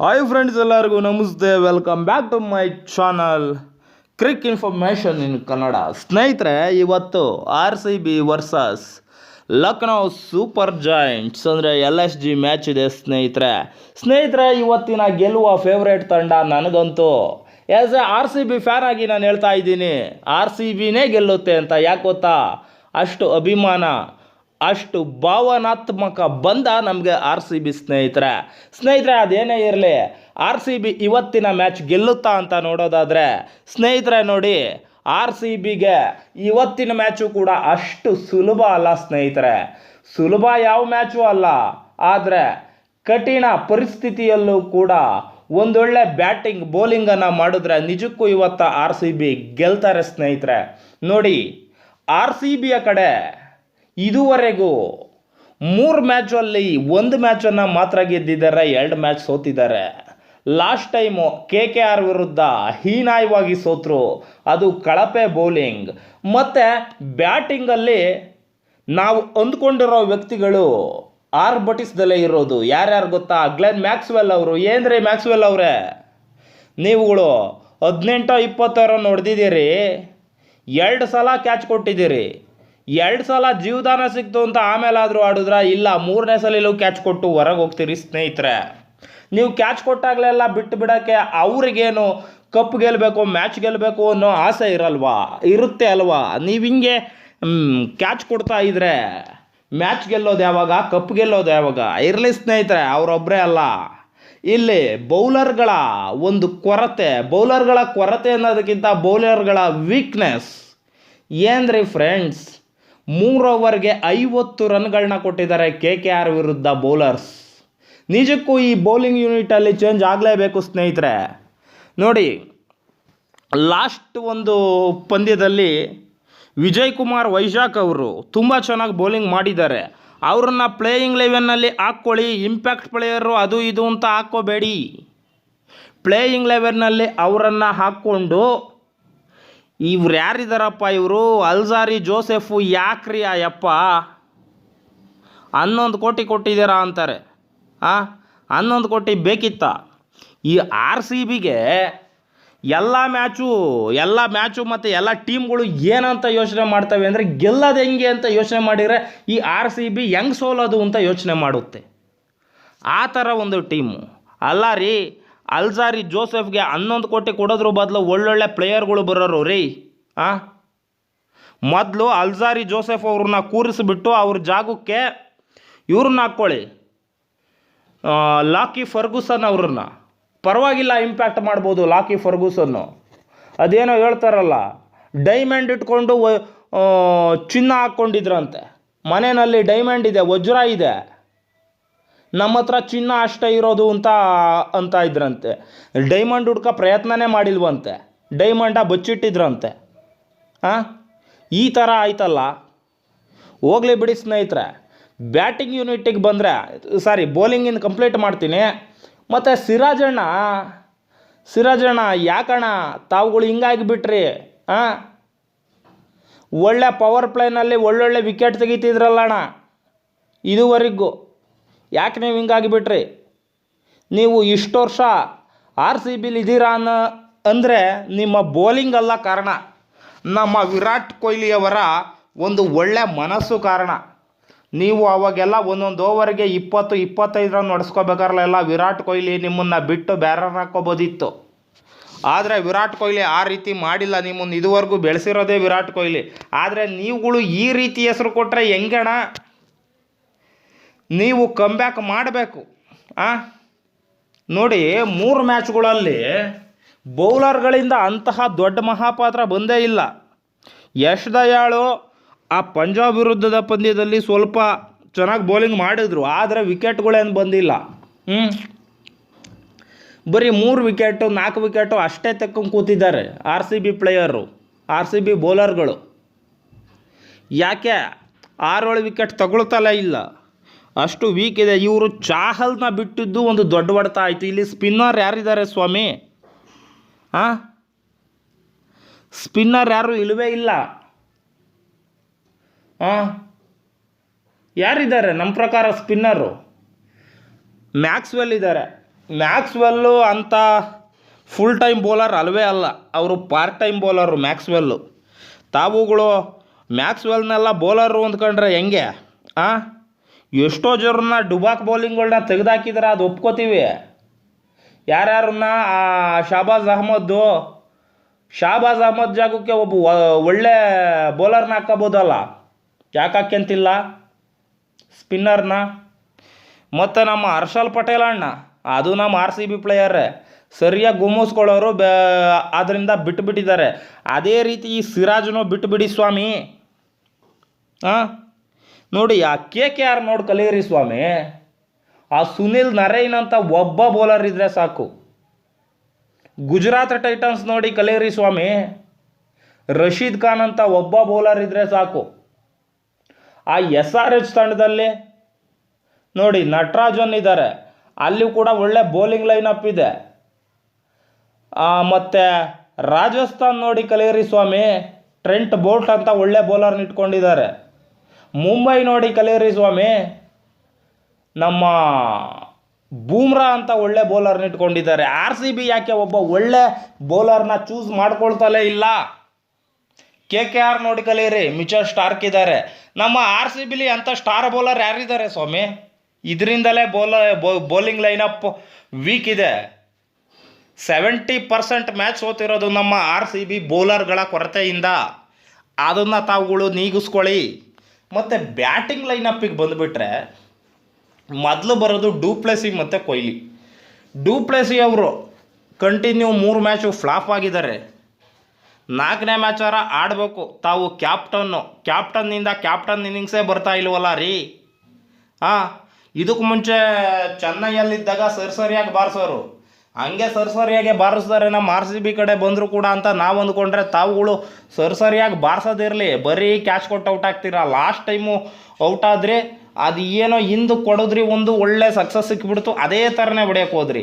Hi friends, ಎಲ್ಲರಿಗೂ ನಮಸ್ತೆ. Welcome back to my channel crick information in Kannada. ಸ್ನೇಹಿತರೆ, ಇವತ್ತು RCB versus Lucknow super giants ಅಂದರೆ LSG ಮ್ಯಾಚ್ ಇದೆ ಸ್ನೇಹಿತರೆ. ಇವತ್ತಿನ ಗೆಲ್ಲುವ ಫೇವ್ರೇಟ್ ತಂಡ ನನಗಂತೂ ಆ್ಯಸ್ ಎ RCB ಫ್ಯಾನ್ ಆಗಿ ನಾನು ಹೇಳ್ತಾ ಇದ್ದೀನಿ, RCBನೇ ಗೆಲ್ಲುತ್ತೆ ಅಂತ. ಯಾಕೆ ಗೊತ್ತಾ? ಅಷ್ಟು ಅಭಿಮಾನ, ಅಷ್ಟು ಭಾವನಾತ್ಮಕ ಬಂದ ನಮಗೆ RCB ಸ್ನೇಹಿತರೆ. ಅದೇನೇ ಇರಲಿ, RCB ಇವತ್ತಿನ ಮ್ಯಾಚ್ ಗೆಲ್ಲುತ್ತಾ ಅಂತ ನೋಡೋದಾದರೆ ಸ್ನೇಹಿತರೆ ನೋಡಿ, RCBಗೆ ಇವತ್ತಿನ ಮ್ಯಾಚು ಕೂಡ ಅಷ್ಟು ಸುಲಭ ಅಲ್ಲ ಸ್ನೇಹಿತರೆ. ಸುಲಭ ಯಾವ ಮ್ಯಾಚು ಅಲ್ಲ, ಆದರೆ ಕಠಿಣ ಪರಿಸ್ಥಿತಿಯಲ್ಲೂ ಕೂಡ ಒಂದೊಳ್ಳೆ ಬ್ಯಾಟಿಂಗ್ ಬೌಲಿಂಗನ್ನು ಮಾಡಿದ್ರೆ ನಿಜಕ್ಕೂ ಇವತ್ತು RCB ಗೆಲ್ತಾರೆ ಸ್ನೇಹಿತರೆ. ನೋಡಿ, RCBಯ ಕಡೆ ಇದುವರೆಗೂ 3 ಮ್ಯಾಚಲ್ಲಿ 1 ಮ್ಯಾಚನ್ನು ಮಾತ್ರ ಗೆದ್ದಿದ್ದಾರೆ, 2 ಮ್ಯಾಚ್ ಸೋತಿದ್ದಾರೆ. ಲಾಸ್ಟ್ ಟೈಮು KKR ವಿರುದ್ಧ ಹೀನಾಯವಾಗಿ ಸೋತರು, ಅದು ಕಳಪೆ ಬೌಲಿಂಗ್. ಮತ್ತು ಬ್ಯಾಟಿಂಗಲ್ಲಿ ನಾವು ಅಂದ್ಕೊಂಡಿರೋ ವ್ಯಕ್ತಿಗಳು ಆರ್ಭಟಿಸ್ದಲೇ ಇರೋದು ಯಾರ್ಯಾರು ಗೊತ್ತಾ? ಗ್ಲೆನ್ ಮ್ಯಾಕ್ಸ್ವೆಲ್ ಅವರು. ಏನ್ರಿ ಮ್ಯಾಕ್ಸ್ವೆಲ್ ಅವರೇ, ನೀವುಗಳು 18-20 ರನ್ ಹೊಡೆದಿದ್ದೀರಿ, 2 ಸಲ ಕ್ಯಾಚ್ ಕೊಟ್ಟಿದ್ದೀರಿ. 2 ಸಲ ಜೀವದಾನ ಸಿಕ್ತು ಅಂತ ಆಮೇಲಾದರೂ ಆಡಿದ್ರ? ಇಲ್ಲ, 3ನೇ ಸಲಲ್ಲೂ ಕ್ಯಾಚ್ ಕೊಟ್ಟು ಹೊರಗೆ ಹೋಗ್ತೀರಿ ಸ್ನೇಹಿತರೆ. ನೀವು ಕ್ಯಾಚ್ ಕೊಟ್ಟಾಗಲೆಲ್ಲ ಬಿಟ್ಟು ಬಿಡೋಕ್ಕೆ ಅವ್ರಿಗೇನು ಕಪ್ ಗೆಲ್ಲಬೇಕು, ಮ್ಯಾಚ್ ಗೆಲ್ಲಬೇಕು ಅನ್ನೋ ಆಸೆ ಇರಲ್ವಾ? ಇರುತ್ತೆ ಅಲ್ವಾ? ನೀವು ಹಿಂಗೆ ಕ್ಯಾಚ್ ಕೊಡ್ತಾ ಇದ್ರೆ ಮ್ಯಾಚ್ ಗೆಲ್ಲೋದು ಯಾವಾಗ, ಕಪ್ ಗೆಲ್ಲೋದು ಯಾವಾಗ? ಇರಲಿ ಸ್ನೇಹಿತರೆ, ಅವರೊಬ್ಬರೇ ಅಲ್ಲ, ಇಲ್ಲಿ ಬೌಲರ್ಗಳ ಒಂದು ಕೊರತೆ, ಬೌಲರ್ಗಳ ಕೊರತೆ ಅನ್ನೋದಕ್ಕಿಂತ ಬೌಲರ್ಗಳ ವೀಕ್ನೆಸ್ ಏನ್ರಿ ಫ್ರೆಂಡ್ಸ್. 3 ಓವರ್ಗೆ 50 ರನ್ಗಳನ್ನ ಕೊಟ್ಟಿದ್ದಾರೆ KKR ವಿರುದ್ಧ ಬೌಲರ್ಸ್. ನಿಜಕ್ಕೂ ಈ ಬೌಲಿಂಗ್ ಯೂನಿಟಲ್ಲಿ ಚೇಂಜ್ ಆಗಲೇಬೇಕು ಸ್ನೇಹಿತರೆ. ನೋಡಿ, ಲಾಸ್ಟ್ ಒಂದು ಪಂದ್ಯದಲ್ಲಿ ವಿಜಯ್ ಕುಮಾರ್ ವೈಶಾಖ್ ಅವರು ತುಂಬ ಚೆನ್ನಾಗಿ ಬೌಲಿಂಗ್ ಮಾಡಿದ್ದಾರೆ. ಅವ್ರನ್ನ ಪ್ಲೇಯಿಂಗ್ 11ನಲ್ಲಿ ಹಾಕ್ಕೊಳ್ಳಿ, ಇಂಪ್ಯಾಕ್ಟ್ ಪ್ಲೇಯರು ಅದು ಇದು ಅಂತ ಹಾಕ್ಕೋಬೇಡಿ. ಪ್ಲೇಯಿಂಗ್ 11ನಲ್ಲಿ ಅವರನ್ನು ಹಾಕ್ಕೊಂಡು ಇವ್ರು ಯಾರಿದ್ದಾರಪ್ಪ ಇವರು, ಅಲ್ಜಾರಿ ಜೋಸೆಫು, ಯಾಕ್ರಿ ಅಯ್ಯಪ್ಪ 11 ಕೋಟಿ ಕೊಟ್ಟಿದ್ದೀರಾ ಅಂತಾರೆ. 11 ಕೋಟಿ ಬೇಕಿತ್ತ? ಈ RCBಗೆ ಎಲ್ಲ ಮ್ಯಾಚು ಮತ್ತು ಎಲ್ಲ ಟೀಮ್ಗಳು ಏನಂತ ಯೋಚನೆ ಮಾಡ್ತವೆ ಅಂದರೆ, ಗೆಲ್ಲೋದು ಹೆಂಗೆ ಅಂತ ಯೋಚನೆ ಮಾಡಿದರೆ ಈ RCB ಹೆಂಗೆ ಸೋಲೋದು ಅಂತ ಯೋಚನೆ ಮಾಡುತ್ತೆ. ಆ ಥರ ಒಂದು ಟೀಮು ಅಲ್ಲ ರೀ. ಅಲ್ಜಾರಿ ಜೋಸೆಫ್ಗೆ 11 ಕೋಟಿ ಕೊಡೋದ್ರ ಬದಲು ಒಳ್ಳೊಳ್ಳೆ ಪ್ಲೇಯರ್ಗಳು ಬರೋರು ರೀ. ಮೊದಲು ಅಲ್ಜಾರಿ ಜೋಸೆಫ್ ಅವ್ರನ್ನ ಕೂರಿಸಿಬಿಟ್ಟು ಅವ್ರ ಜಾಗಕ್ಕೆ ಇವ್ರನ್ನ ಹಾಕ್ಕೊಳ್ಳಿ, ಲಾಕಿ ಫರ್ಗೂಸನ್ ಅವ್ರನ್ನ. ಪರವಾಗಿಲ್ಲ, ಇಂಪ್ಯಾಕ್ಟ್ ಮಾಡ್ಬೋದು ಲಾಕಿ ಫರ್ಗೂಸನ್ನು. ಅದೇನೋ ಹೇಳ್ತಾರಲ್ಲ, ಡೈಮಂಡ್ ಇಟ್ಕೊಂಡು ಚಿನ್ನ ಹಾಕ್ಕೊಂಡಿದ್ರಂತೆ. ಮನೆಯಲ್ಲಿ ಡೈಮಂಡ್ ಇದೆ, ವಜ್ರ ಇದೆ, ನಮ್ಮ ಹತ್ರ ಚಿನ್ನ ಅಷ್ಟೇ ಇರೋದು ಅಂತ ಇದ್ರಂತೆ. Diamond ಹುಡ್ಕೋ ಪ್ರಯತ್ನನೇ ಮಾಡಿಲ್ವಂತೆ, diamond ಬಚ್ಚಿಟ್ಟಿದ್ರಂತೆ. ಈ ಥರ ಆಯ್ತಲ್ಲ. ಹೋಗಲಿ ಬಿಡಿ ಸ್ನೇಹಿತರೆ. ಬ್ಯಾಟಿಂಗ್ ಯೂನಿಟಿಗೆ ಬಂದರೆ, ಬೌಲಿಂಗಿನ ಕಂಪ್ಲೀಟ್ ಮಾಡ್ತೀನಿ. ಮತ್ತು ಸಿರಾಜಣ್ಣ ಯಾಕಣ್ಣ ತಾವುಗಳು ಹಿಂಗಾಗಿಬಿಟ್ರಿ? ಒಳ್ಳೆ ಪವರ್ ಪ್ಲೇನಲ್ಲಿ ಒಳ್ಳೊಳ್ಳೆ ವಿಕೆಟ್ ತೆಗಿತಿದ್ರಲ್ಲಣ್ಣ ಇದುವರೆಗೂ. ಯಾಕೆ ನೀವು ಹಿಂಗಾಗಿಬಿಟ್ರಿ? ನೀವು ಇಷ್ಟು ವರ್ಷ RCBಲಿ ಇದ್ದೀರಾ ಅಂದರೆ ನಿಮ್ಮ ಬೌಲಿಂಗ್ ಅಲ್ಲ ಕಾರಣ, ನಮ್ಮ ವಿರಾಟ್ ಕೊಹ್ಲಿಯವರ ಒಂದು ಒಳ್ಳೆ ಮನಸ್ಸು ಕಾರಣ. ನೀವು ಅವಾಗೆಲ್ಲ ಒಂದೊಂದು ಓವರ್ಗೆ 20-25 ರನ್ ಹೊಡೆಸ್ಕೋಬೇಕಾರಲ್ಲ, ವಿರಾಟ್ ಕೊಹ್ಲಿ ನಿಮ್ಮನ್ನು ಬಿಟ್ಟು ಬೇರೆಯವ್ರನ್ನ ಹಾಕ್ಕೋಬೋದಿತ್ತು. ಆದರೆ ವಿರಾಟ್ ಕೊಹ್ಲಿ ಆ ರೀತಿ ಮಾಡಿಲ್ಲ. ನಿಮ್ಮನ್ನು ಇದುವರೆಗೂ ಬೆಳೆಸಿರೋದೇ ವಿರಾಟ್ ಕೊಹ್ಲಿ. ಆದರೆ ನೀವುಗಳು ಈ ರೀತಿ ಹೆಸರು ಕೊಟ್ಟರೆ ಹೆಂಗಣ? ನೀವು ಕಮ್ಬ್ಯಾಕ್ ಮಾಡಬೇಕು. ನೋಡಿ, 3 ಮ್ಯಾಚ್ಗಳಲ್ಲಿ ಬೌಲರ್ಗಳಿಂದ ಅಂತಹ ದೊಡ್ಡ ಮಹಾಪಾತ್ರ ಬಂದೇ ಇಲ್ಲ. ಯಶ್ ದಯಾಳು ಆ ಪಂಜಾಬ್ ವಿರುದ್ಧದ ಪಂದ್ಯದಲ್ಲಿ ಸ್ವಲ್ಪ ಚೆನ್ನಾಗಿ ಬೌಲಿಂಗ್ ಮಾಡಿದ್ರು, ಆದರೆ ವಿಕೆಟ್ಗಳೇನು ಬಂದಿಲ್ಲ. ಬರೀ 3 ವಿಕೆಟು 4 ವಿಕೆಟು ಅಷ್ಟೇ ತೆಕ್ಕೊಂಡು ಕೂತಿದ್ದಾರೆ RCB ಪ್ಲೇಯರು, RCB ಬೌಲರ್ಗಳು. ಯಾಕೆ 6-7 ವಿಕೆಟ್ ತಗೊಳ್ತಲೇ ಇಲ್ಲ, ಅಷ್ಟು ವೀಕ್ ಇದೆ. ಇವರು ಚಾಹಲ್ನ ಬಿಟ್ಟಿದ್ದು ಒಂದು ದೊಡ್ಡ ಹೊಡೆತ ಆಯಿತು. ಇಲ್ಲಿ ಸ್ಪಿನ್ನರ್ ಯಾರಿದ್ದಾರೆ ಸ್ವಾಮಿ? ಸ್ಪಿನ್ನರ್ ಯಾರು ಇಲ್ಲವೇ ಇಲ್ಲ. ಯಾರಿದ್ದಾರೆ ನಮ್ಮ ಪ್ರಕಾರ ಸ್ಪಿನ್ನರು? ಮ್ಯಾಕ್ಸ್ವೆಲ್ ಇದ್ದಾರೆ. ಮ್ಯಾಕ್ಸ್ವೆಲ್ಲು ಅಂತ ಫುಲ್ ಟೈಮ್ ಬೌಲರ್ ಅಲ್ವೇ ಅಲ್ಲ, ಅವರು ಪಾರ್ಟ್ ಟೈಮ್ ಬೌಲರು ಮ್ಯಾಕ್ಸ್ವೆಲ್ಲು. ತಾವುಗಳು ಮ್ಯಾಕ್ಸ್ವೆಲ್ನೆಲ್ಲ ಬೌಲರು ಅಂದ್ಕೊಂಡ್ರೆ ಹೆಂಗೆ? ಎಷ್ಟೋ ಜನರನ್ನ ಡುಬಾಕ್ ಬೌಲಿಂಗ್ಗಳನ್ನ ತೆಗೆದಾಕಿದ್ರೆ ಅದು ಒಪ್ಕೋತೀವಿ. ಯಾರ್ಯಾರನ್ನ ಶಾಬಾಜ್ ಅಹ್ಮದ್ ಜಾಗಕ್ಕೆ ಒಬ್ಬ ಒಳ್ಳೆ ಬೌಲರ್ನ ಹಾಕ್ಕೋಬೋದಲ್ಲ, ಯಾಕೆ ಹಾಕ್ಯಂತಿಲ್ಲ ಸ್ಪಿನ್ನರ್ನ? ಮತ್ತು ನಮ್ಮ ಹರ್ಷಲ್ ಪಟೇಲ್ ಅಣ್ಣ, ಅದು ನಮ್ಮ RCB ಪ್ಲೇಯರೇ, ಸರಿಯಾಗಿ ಗುಮ್ಮಿಸ್ಕೊಳ್ಳೋರು ಅದರಿಂದ ಬಿಟ್ಟುಬಿಟ್ಟಿದ್ದಾರೆ. ಅದೇ ರೀತಿ ಈ ಸಿರಾಜ್ನೂ ಬಿಟ್ಟುಬಿಡಿ ಸ್ವಾಮಿ. ನೋಡಿ ಆ KKR ನೋಡಿ ಕಲಿಯಿರಿ ಸ್ವಾಮಿ. ಆ ಸುನಿಲ್ ನರೈನ್ ಅಂತ ಒಬ್ಬ ಬೌಲರ್ ಇದ್ದರೆ ಸಾಕು. ಗುಜರಾತ್ ಟೈಟನ್ಸ್ ನೋಡಿ ಕಲಿಯಿರಿ ಸ್ವಾಮಿ. ರಶೀದ್ ಖಾನ್ ಅಂತ ಒಬ್ಬ ಬೌಲರ್ ಇದ್ದರೆ ಸಾಕು. ಆ SRH ತಂಡದಲ್ಲಿ ನೋಡಿ ನಟರಾಜನ್ ಇದ್ದಾರೆ, ಅಲ್ಲಿ ಕೂಡ ಒಳ್ಳೆ ಬೌಲಿಂಗ್ ಲೈನಪ್ ಇದೆ. ಮತ್ತು ರಾಜಸ್ಥಾನ್ ನೋಡಿ ಕಲಿಯಿರಿ ಸ್ವಾಮಿ. ಟ್ರೆಂಟ್ ಬೋಲ್ಟ್ ಅಂತ ಒಳ್ಳೆ ಬೌಲರ್ನ ಇಟ್ಕೊಂಡಿದ್ದಾರೆ. ಮುಂಬೈ ನೋಡಿ ಕಲಿಯಿರಿ ಸ್ವಾಮಿ. ನಮ್ಮ ಬೂಮ್ರಾ ಅಂತ ಒಳ್ಳೆ ಬೌಲರ್ನ ಇಟ್ಕೊಂಡಿದ್ದಾರೆ. RCB ಯಾಕೆ ಒಬ್ಬ ಒಳ್ಳೆ ಬೌಲರ್ನ ಚೂಸ್ ಮಾಡ್ಕೊಳ್ತಲೇ ಇಲ್ಲ? KKR ನೋಡಿ ಕಲಿಯಿರಿ, ಮಿಚೆಲ್ ಸ್ಟಾರ್ಕ್ ಇದ್ದಾರೆ. ನಮ್ಮ RCBಲಿ ಅಂಥ ಸ್ಟಾರ್ ಬೌಲರ್ ಯಾರಿದ್ದಾರೆ ಸ್ವಾಮಿ? ಇದರಿಂದಲೇ ಬೌಲಿಂಗ್ ಲೈನಪ್ ವೀಕ್ ಇದೆ. 70% ಮ್ಯಾಚ್ ಸೋತಿರೋದು ನಮ್ಮ RCB ಬೌಲರ್ಗಳ ಕೊರತೆಯಿಂದ. ಅದನ್ನು ತಾವುಗಳು ನೀಗಿಸ್ಕೊಳ್ಳಿ. ಮತ್ತು ಬ್ಯಾಟಿಂಗ್ ಲೈನಪ್ಪಿಗೆ ಬಂದುಬಿಟ್ರೆ ಮೊದಲು ಬರೋದು ಡುಪ್ಲೆಸಿ ಮತ್ತು ಕೊಹ್ಲಿ. ಡುಪ್ಲೆಸಿ ಅವರು ಕಂಟಿನ್ಯೂ 3 ಮ್ಯಾಚು ಫ್ಲಾಪ್ ಆಗಿದ್ದಾರೆ. 4ನೇ ಮ್ಯಾಚಾರ ಆಡಬೇಕು. ತಾವು ಕ್ಯಾಪ್ಟನ್ನಿಂದ ಕ್ಯಾಪ್ಟನ್ ಇನ್ನಿಂಗ್ಸೇ ಬರ್ತಾ ಇಲ್ವಲ್ಲ ರೀ. ಇದಕ್ಕೆ ಮುಂಚೆ ಚೆನ್ನೈಯಲ್ಲಿದ್ದಾಗ ಸರಿಯಾಗಿ ಬಾರಿಸೋರು, ಹಂಗೆ ಸರಿಯಾಗಿ ಬಾರಿಸ್ತಾರೆ ನಮ್ಮ RCB ಕಡೆ ಬಂದರೂ ಕೂಡ ಅಂತ ನಾವು ಅಂದ್ಕೊಂಡ್ರೆ ತಾವುಗಳು ಸರಿಯಾಗಿ ಬಾರಿಸೋದಿರಲಿ, ಬರೀ ಕ್ಯಾಚ್ ಕೊಟ್ಟು ಔಟ್ ಆಗ್ತೀರಾ. ಲಾಸ್ಟ್ ಟೈಮು ಔಟ್ ಆದರೆ ಅದು ಏನೋ ಹಿಂದೆ ಕೊಡೋದ್ರಿ, ಒಂದು ಒಳ್ಳೆ ಸಕ್ಸಸ್ ಸಿಕ್ಕಿಬಿಡ್ತು, ಅದೇ ಥರನೇ ಹೊಡೆಯೋಕೆ ಹೋದ್ರಿ.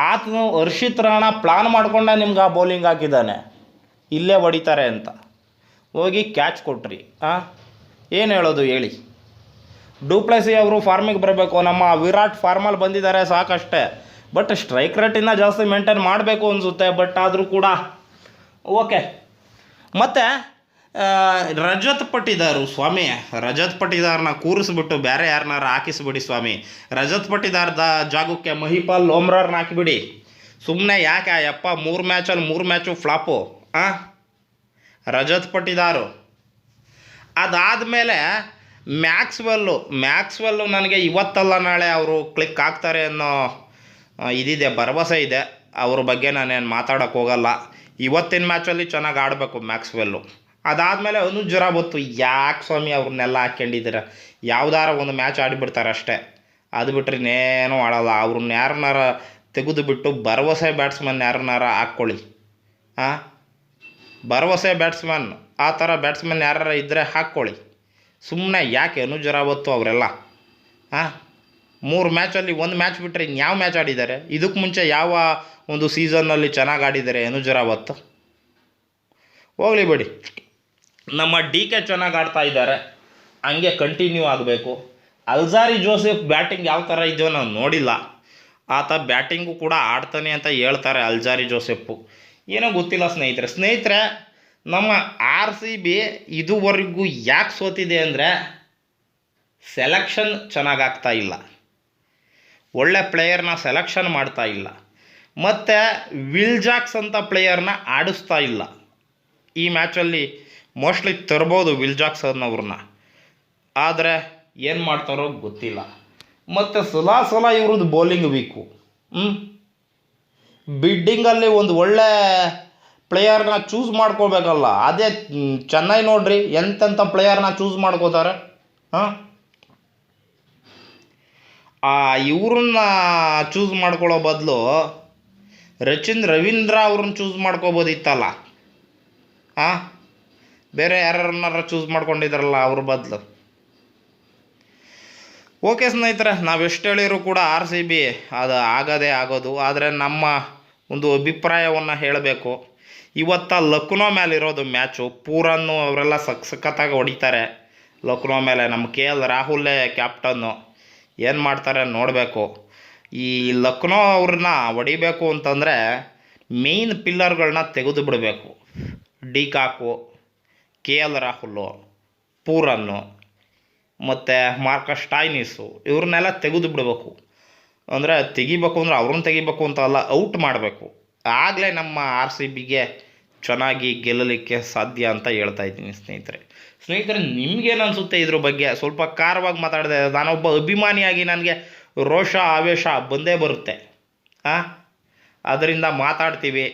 ಆತನು ಹರ್ಷಿತ್ ರಾಣಾ ಪ್ಲಾನ್ ಮಾಡ್ಕೊಂಡೆ ನಿಮ್ಗೆ ಆ ಬೌಲಿಂಗ್ ಹಾಕಿದ್ದಾನೆ, ಇಲ್ಲೇ ಹೊಡಿತಾರೆ ಅಂತ ಹೋಗಿ ಕ್ಯಾಚ್ ಕೊಟ್ರಿ. ಏನು ಹೇಳೋದು ಹೇಳಿ? ಡುಪ್ಲೆಸಿ ಅವರು ಫಾರ್ಮಿಗೆ ಬರಬೇಕು. ನಮ್ಮ ವಿರಾಟ್ ಫಾರ್ಮಲ್ಲಿ ಬಂದಿದ್ದಾರೆ ಸಾಕಷ್ಟೇ, ಬಟ್ ಸ್ಟ್ರೈಕ್ ರೇಟಿಂದ ಜಾಸ್ತಿ ಮೇಂಟೈನ್ ಮಾಡಬೇಕು ಅನಿಸುತ್ತೆ. ಬಟ್ ಆದರೂ ಕೂಡ ಓಕೆ. ಮತ್ತು ರಜತ್ ಪಟಿದಾರ್ನ ಕೂರಿಸ್ಬಿಟ್ಟು ಬೇರೆ ಯಾರನ್ನಾರ ಹಾಕಿಸ್ಬಿಡಿ ಸ್ವಾಮಿ. ರಜತ್ ಪಟಿದಾರ್ದ ಜಾಗಕ್ಕೆ ಮಹಿಪಾಲ್ ಲೋಮ್ರಾರ್ನ ಹಾಕಿಬಿಡಿ. ಸುಮ್ಮನೆ ಯಾಕೆ ಯಪ್ಪ 3 ಮ್ಯಾಚಲ್ಲಿ 3 ಮ್ಯಾಚು ಫ್ಲಾಪು. ರಜತ್ ಪಟಿದಾರು ಅದಾದಮೇಲೆ ಮ್ಯಾಕ್ಸ್ವೆಲ್ಲು ನನಗೆ ಇವತ್ತಲ್ಲ ನಾಳೆ ಅವರು ಕ್ಲಿಕ್ ಆಗ್ತಾರೆ ಅನ್ನೋ ಇದಿದೆ, ಭರವಸೆ ಇದೆ. ಅವ್ರ ಬಗ್ಗೆ ನಾನೇನು ಮಾತಾಡೋಕ್ಕೆ ಹೋಗಲ್ಲ. ಇವತ್ತಿನ ಮ್ಯಾಚಲ್ಲಿ ಚೆನ್ನಾಗಿ ಆಡಬೇಕು ಮ್ಯಾಕ್ಸ್ವೆಲ್ಲು. ಅದಾದಮೇಲೆ ಅನುಜ್ ರಾವತ್, ಯಾಕೆ ಸ್ವಾಮಿ ಅವ್ರನ್ನೆಲ್ಲ ಹಾಕ್ಕೊಂಡಿದ್ದೀರ? ಯಾವುದಾರ ಒಂದು ಮ್ಯಾಚ್ ಆಡಿಬಿಡ್ತಾರೆ ಅಷ್ಟೇ, ಅದು ಬಿಟ್ಟರೆ ಇನ್ನೇನೂ ಆಡೋಲ್ಲ. ಅವ್ರನ್ನ ಯಾರನ್ನಾರ ತೆಗೆದು ಬಿಟ್ಟು ಭರವಸೆ ಬ್ಯಾಟ್ಸ್ಮನ್ ಯಾರನ್ನಾರ ಹಾಕ್ಕೊಳ್ಳಿ. ಭರವಸೆ ಬ್ಯಾಟ್ಸ್ಮನ್, ಆ ಥರ ಬ್ಯಾಟ್ಸ್ಮನ್ ಯಾರು ಇದ್ದರೆ ಹಾಕ್ಕೊಳ್ಳಿ. ಸುಮ್ಮನೆ ಯಾಕೆ ಅನುಜ್ ರಾವತ್ತು ಅವರೆಲ್ಲ 3 ಮ್ಯಾಚಲ್ಲಿ 1 ಮ್ಯಾಚ್ ಬಿಟ್ಟರೆ ಇನ್ಯಾವ ಮ್ಯಾಚ್ ಆಡಿದ್ದಾರೆ? ಇದಕ್ಕೆ ಮುಂಚೆ ಯಾವ ಒಂದು ಸೀಸನ್ನಲ್ಲಿ ಚೆನ್ನಾಗಿ ಆಡಿದ್ದಾರೆ ಅನುಜ್ ರಾವತ್? ಹೋಗಲಿ ಬಿಡಿ. ನಮ್ಮ DK ಚೆನ್ನಾಗಿ ಆಡ್ತಾ ಇದ್ದಾರೆ, ಹಂಗೆ ಕಂಟಿನ್ಯೂ ಆಗಬೇಕು. ಅಲ್ಜಾರಿ ಜೋಸೆಫ್ ಬ್ಯಾಟಿಂಗ್ ಯಾವ ಥರ ಇದೆಯೋ ನಾವು ನೋಡಿಲ್ಲ. ಆತ ಬ್ಯಾಟಿಂಗು ಕೂಡ ಆಡ್ತಾನೆ ಅಂತ ಹೇಳ್ತಾರೆ ಅಲ್ಜಾರಿ ಜೋಸೆಫು. ಏನೋ ಗೊತ್ತಿಲ್ಲ ಸ್ನೇಹಿತರೆ. ನಮ್ಮ RCB ಇದುವರೆಗೂ ಯಾಕೆ ಸೋತಿದೆ ಅಂದರೆ ಸೆಲೆಕ್ಷನ್ ಚೆನ್ನಾಗಾಗ್ತಾ ಇಲ್ಲ, ಒಳ್ಳೆ ಪ್ಲೇಯರ್ನ ಸೆಲೆಕ್ಷನ್ ಮಾಡ್ತಾ ಇಲ್ಲ, ಮತ್ತು ವಿಲ್ ಜಾಕ್ಸ್ ಅಂತ ಪ್ಲೇಯರ್ನ ಆಡಿಸ್ತಾ ಇಲ್ಲ. ಈ ಮ್ಯಾಚಲ್ಲಿ ಮೋಸ್ಟ್ಲಿ ತರ್ಬೋದು ವಿಲ್ ಜಾಕ್ಸ್ ಅನ್ನೋರನ್ನ, ಆದರೆ ಏನು ಮಾಡ್ತಾರೋ ಗೊತ್ತಿಲ್ಲ. ಮತ್ತು ಸಲ ಇವ್ರದ್ದು ಬೌಲಿಂಗ್ ವೀಕು. ಬಿಡ್ಡಿಂಗಲ್ಲಿ ಒಂದು ಒಳ್ಳೆ ಪ್ಲೇಯರ್ನ ಚೂಸ್ ಮಾಡ್ಕೋಬೇಕಲ್ಲ. ಅದೇ ಚೆನ್ನೈ ನೋಡ್ರಿ ಎಂತೆಂಥ ಪ್ಲೇಯರ್ನ ಚೂಸ್ ಮಾಡ್ಕೋತಾರೆ. ಇವ್ರನ್ನ ಚೂಸ್ ಮಾಡ್ಕೊಳ್ಳೋ ಬದಲು ರವೀಂದ್ರ ಅವ್ರನ್ನ ಚೂಸ್ ಮಾಡ್ಕೋಬೋದಿತ್ತಲ್ಲ. ಬೇರೆ ಯಾರನ್ನಾರ ಚೂಸ್ ಮಾಡ್ಕೊಂಡಿದ್ದಾರಲ್ಲ ಅವ್ರ ಬದಲು. ಓಕೆ ಸ್ನೇಹಿತರೆ, ನಾವೆಷ್ಟು ಹೇಳಿರೂ ಕೂಡ RCB ಅದು ಆಗೋದು. ಆದರೆ ನಮ್ಮ ಒಂದು ಅಭಿಪ್ರಾಯವನ್ನು ಹೇಳಬೇಕು. ಇವತ್ತ ಲಕ್ನೋ ಮೇಲಿರೋದು ಮ್ಯಾಚು. ಪೂರನ್ನು ಅವರೆಲ್ಲ ಸಖತ್ತಾಗಿ ಹೊಡಿತಾರೆ ಲಕ್ನೋ ಮೇಲೆ. ನಮ್ಮ KL ರಾಹುಲೇ ಕ್ಯಾಪ್ಟನ್ನು, ಏನು ಮಾಡ್ತಾರೆ ನೋಡಬೇಕು. ಈ ಲಕ್ನೋ ಅವ್ರನ್ನ ಹೊಡಿಬೇಕು ಅಂತಂದರೆ ಮೇಯ್ನ್ ಪಿಲ್ಲರ್ಗಳನ್ನ ತೆಗೆದು ಬಿಡಬೇಕು. ಡಿ ಕಾಕು, ಕೆ ಎಲ್ ರಾಹುಲ್ಲು, ಪೂರನ್ನು ಮತ್ತು ಮಾರ್ಕಸ್ ಸ್ಟಾಯ್ನಿಸು ಇವ್ರನ್ನೆಲ್ಲ ತೆಗೆದು ಬಿಡಬೇಕು. ಅಂದರೆ ತೆಗಿಬೇಕು ಅಂದರೆ ಅವ್ರನ್ನ ತೆಗಿಬೇಕು ಅಂತ ಅಲ್ಲ, ಔಟ್ ಮಾಡಬೇಕು. ಆಗಲೇ ನಮ್ಮ ಆರ್ ಸಿ ಬಿಗೆ ಚೆನ್ನಾಗಿ ಗೆಲ್ಲಲಿಕ್ಕೆ ಸಾಧ್ಯ ಅಂತ ಹೇಳ್ತಾ ಇದ್ದೀನಿ ಸ್ನೇಹಿತರೆ ನಿಮಗೇನು ಅನಿಸುತ್ತೆ ಇದ್ರ ಬಗ್ಗೆ? ಸ್ವಲ್ಪ ಖಾರವಾಗಿ ಮಾತಾಡಿದೆ. ನಾನೊಬ್ಬ ಅಭಿಮಾನಿಯಾಗಿ ನನಗೆ ರೋಷ ಆವೇಶ ಬಂದೇ ಬರುತ್ತೆ. ಅದರಿಂದ ಮಾತಾಡ್ತೀವಿ.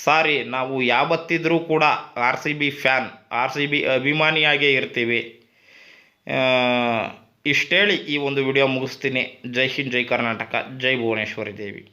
ಸಾರಿ, ನಾವು ಯಾವತ್ತಿದ್ರೂ ಕೂಡ R C B fan, R C B ಅಭಿಮಾನಿಯಾಗೇ ಇರ್ತೀವಿ. ಇಷ್ಟೇಳಿ ಈ ಒಂದು ವಿಡಿಯೋ ಮುಗಿಸ್ತೀನಿ. ಜೈ ಹಿಂದ್, ಜೈ ಕರ್ನಾಟಕ, ಜೈ ಭುವನೇಶ್ವರಿ ದೇವಿ.